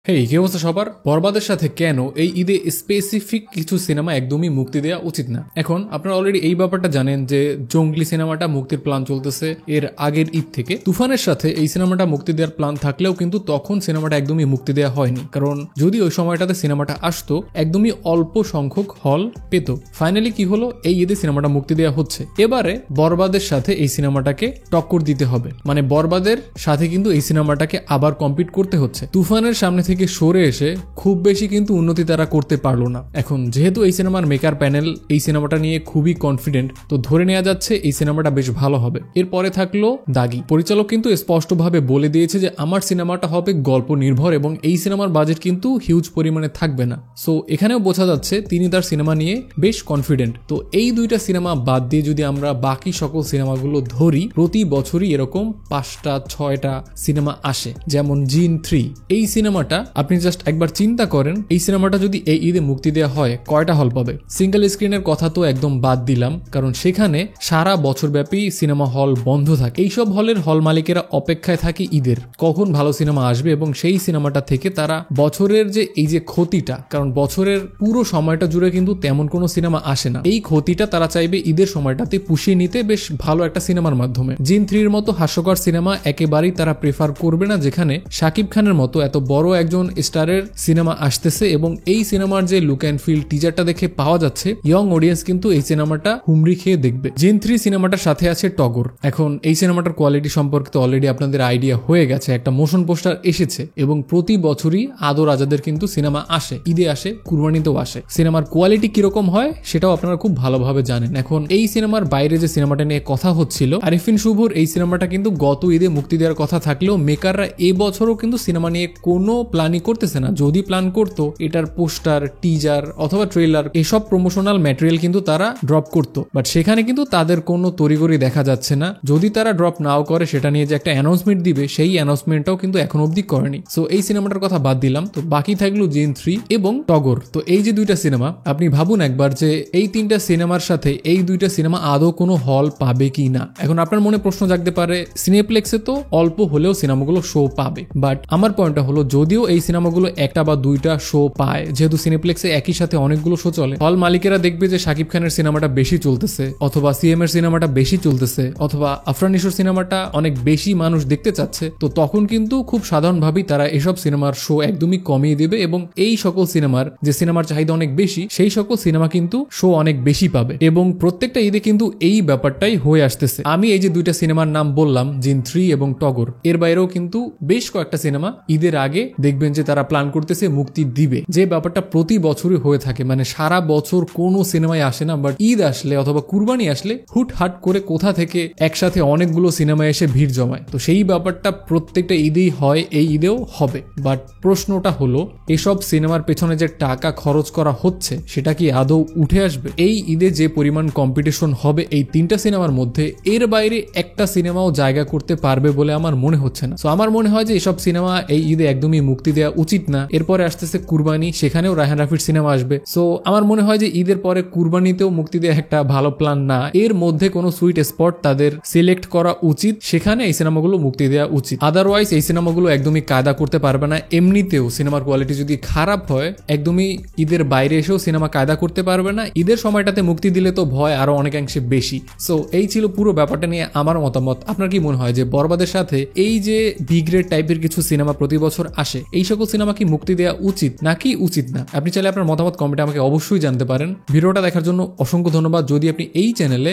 হেই, কি অবস্থা সবার? বরবাদের সাথে কেন এই ঈদে স্পেসিফিক কিছু সিনেমা একদমই মুক্তি দেওয়া উচিত না? এখন আপনারা অলরেডি এই ব্যাপারটা জানেন যে জঙ্গলি সিনেমাটা মুক্তির প্ল্যান চলতেছে এর আগের ঈদ থেকে। তুফানের সাথে এই সিনেমাটা মুক্তি দেওয়ার প্ল্যান থাকলেও কিন্তু তখন সিনেমাটা একদমই মুক্তি দেওয়া হয়নি, কারণ যদি ওই সময়টাতে সিনেমাটা আসতো একদমই অল্প সংখ্যক হল পেত। ফাইনালি কি হলো, এই ঈদে সিনেমাটা মুক্তি দেওয়া হচ্ছে। এবারে বরবাদের সাথে এই সিনেমাটাকে টক্কর দিতে হবে, মানে বরবাদের সাথে কিন্তু এই সিনেমাটাকে আবার কম্পিট করতে হচ্ছে। তুফানের সামনে থেকে সরে এসে খুব বেশি কিন্তু উন্নতি তারা করতে পারলো না। এখন যেহেতু এই সিনেমার মেকার প্যানেল এই সিনেমাটা নিয়ে খুবই কনফিডেন্ট, তো ধরে নেওয়া যাচ্ছে এই সিনেমাটা বেশ ভালো হবে। এরপরে থাকলো দাগি। পরিচালক কিন্তু স্পষ্টভাবে বলে দিয়েছে যে আমার সিনেমাটা হবে গল্প নির্ভর এবং এই সিনেমার বাজেট কিন্তু হিউজ পরিমাণে থাকবে না। সো এখানেও বোঝা যাচ্ছে তিনি তার সিনেমা নিয়ে বেশ কনফিডেন্ট। তো এই দুইটা সিনেমা বাদ দিয়ে যদি আমরা বাকি সকল সিনেমাগুলো ধরি, প্রতি বছরই এরকম 5টা-6টা সিনেমা আসে। যেমন জিন 3, এই সিনেমাটা আপনি জাস্ট একবার চিন্তা করেন, এই সিনেমাটা যদি এই ঈদে মুক্তি দেওয়া হয় কয়টা হল পাবে? সিঙ্গেল স্ক্রিনের কথা তো একদম বাদ দিলাম, কারণ সেখানে সারা বছর ব্যাপী সিনেমা হল বন্ধ থাকে। এইসব হলের হল মালিকেরা অপেক্ষায় থাকে ঈদের কখন ভালো সিনেমা আসবে এবং সেই সিনেমাটা থেকে তারা বছরের যে এই যে ক্ষতিটা, কারণ বছরের পুরো সময়টা জুড়ে কিন্তু তেমন কোনো সিনেমা আসে না, এই ক্ষতিটা তারা চাইবে ঈদের সময়টাতে পুষিয়ে নিতে বেশ ভালো একটা সিনেমার মাধ্যমে। জিন 3-র মতো হাস্যকর সিনেমা একেবারেই তারা প্রেফার করবে না, যেখানে শাকিব খানের মতো এত বড় একজন স্টারের সিনেমা আসতেছে এবং এই সিনেমার যে লুক অ্যান্ড ফিল টিজারটা দেখে পাওয়া যাচ্ছে, ইয়ং অডিয়েন্স কিন্তু এই সিনেমাটা হুমড়ি খেয়ে দেখবে। জিন 3 সিনেমাটার সাথে আছে টগর। এখন এই সিনেমাটার কোয়ালিটি সম্পর্কে তো অলরেডি আপনাদের আইডিয়া হয়ে গেছে, একটা মোশন পোস্টার এসেছে এবং প্রতি বছরই আদর রাজাদের কিন্তু সিনেমা আসে, ঈদে আসে, কুরবানিতেও আসে। সিনেমার কোয়ালিটি কিরকম হয় সেটাও আপনারা খুব ভালোভাবে জানেন। এখন এই সিনেমার বাইরে যে সিনেমাটা নিয়ে কথা হচ্ছিল, আরিফিন শুভর এই সিনেমাটা কিন্তু গত ঈদে মুক্তি দেওয়ার কথা থাকলেও মেকাররা এবছরও কিন্তু সিনেমা নিয়ে কোনো প্ল্যানই করতেছে না। যদি প্ল্যান করতো, এটার পোস্টার, টিজার অথবা ট্রেলার এসব প্রমোশনাল ম্যাটেরিয়াল কিন্তু তারা ড্রপ করতো, বাট সেখানে কিন্তু তাদের কোনো তড়িঘড়ি দেখা যাচ্ছে না। যদি তারা ড্রপ নাও করে, সেটা নিয়ে যে একটা অ্যানাউন্সমেন্ট দিবে, সেই অ্যানাউন্সমেন্টটাও কিন্তু এখন অবধি করেনি। সো এই সিনেমাটার কথা বাদ দিলাম, তো বাকি থাকলো জিন 3 এবং টগর। তো এই যে দুইটা সিনেমা, আপনি ভাবুন একবার যে এই 3টা সিনেমার সাথে এই দুইটা সিনেমা আদৌ কোনো হল পাবে কি না। এখন আপনার মনে প্রশ্ন জাগতে পারে, সিনেপ্লেক্সে তো অল্প হলেও সিনেমাগুলো শো পাবে, বাট আমার পয়েন্টটা হলো যদিও এই সিনেমাগুলো একটা বা দুইটা শো পায়, যেহেতু সিনেপ্লেক্সে একই সাথে অনেকগুলো শো চলে, হল মালিকেরা দেখবে যে শাকিব খানের সিনেমাটা বেশি চলতেছে, অথবা সিএম এর সিনেমাটা বেশি চলতেছে, অথবা আফরান নিশোর সিনেমাটা অনেক বেশি মানুষ দেখতে চাচ্ছে, তো তখন কিন্তু খুব সাধারণভাবেই তারা এসব সিনেমার শো একদমই কমিয়ে দেবে এবং এই সকল সিনেমার যে সিনেমার চাহিদা অনেক বেশি, সেই সকল সিনেমা কিন্তু শো অনেক বেশি পাবে এবং প্রত্যেকটা ঈদে কিন্তু এই ব্যাপারটাই হয়ে আসতেছে। আমি এই যে দুইটা সিনেমার নাম বললাম, জিন 3 এবং টগর, এর বাইরেও কিন্তু বেশ কয়েকটা সিনেমা ঈদের আগে দেখবেন যে তারা প্ল্যান করতেছে মুক্তি দিবে, যে ব্যাপারটা প্রতি বছরই হয়ে থাকে। মানে সারা বছর কোনো সিনেমায় আসে না, বাট ঈদ আসলে অথবা কুরবানি আসলে হুটহাট করে কোথা থেকে একসাথে অনেকগুলো সিনেমা এসে ভিড় জমায়। তো সেই ব্যাপারটা প্রত্যেকটা ঈদেই হয়, এই ঈদেও হবে। বাট প্রশ্নটা হলো, এসব সিনেমার পেছনে যে টাকা খরচ করা হচ্ছে সেটা কি আদৌ উঠে আসবে? এই ঈদে যে পরিমাণ কম্পিটিশন হবে এই 3টা সিনেমার মধ্যে, এর বাইরে একটা সিনেমাও জায়গা করতে পারবে বলে আমার মনে হচ্ছে না। সো আমার মনে হয় যে এসব সিনেমা এই ঈদে একদমই মুক্তি দেওয়া উচিত না। এরপরে আসতেছে কুরবানি, সেখানেও রায়হান রাফির সিনেমা আসবে। সো আমার মনে হয় যে ঈদের পরে কুরবানিতেও মুক্তি দেওয়া একটা ভালো প্ল্যান না। এর মধ্যে কোনো সুইট স্পট তাদের সিলেক্ট করা উচিত, সেখানে এই সিনেমাগুলো মুক্তি দেওয়া উচিত। আদারওয়াইজ এই সিনেমাগুলো একদমই কায়দা করতে পারবে না। এমনিতেও সিনেমার কোয়ালিটি যদি খারাপ হয়, একদমই ঈদের বাইরে এসেও সিনেমা কায়দা করতে পারবে না। ঈদের সময়টাতে মুক্তি দিলে তো ভয় আরো অনেকাংশে বেশি। সো এই ছিল পুরো ব্যাপারটা নিয়ে আমার মতামত। আপনার কি মনে হয় যে বরবাদের সাথে এই যে বি গ্রেড টাইপের কিছু সিনেমা প্রতি বছর আসে, এই সকল সিনেমা কি মুক্তি দেওয়া উচিত নাকি উচিত না? আপনি চাইলে আপনার মতামত কমেন্টে আমাকে অবশ্যই জানতে পারেন। ভিডিওটা দেখার জন্য অসংখ্য ধন্যবাদ। যদি আপনি এই চ্যানেলে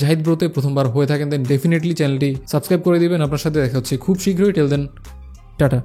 জাহিদ ব্রোতে প্রথমবার হয়ে থাকেন, দেন ডেফিনেটলি চ্যানেলটি সাবস্ক্রাইব করে দিবেন। আপনার সাথে দেখা হচ্ছে খুব শীঘ্রই। টেল দেন, টাটা।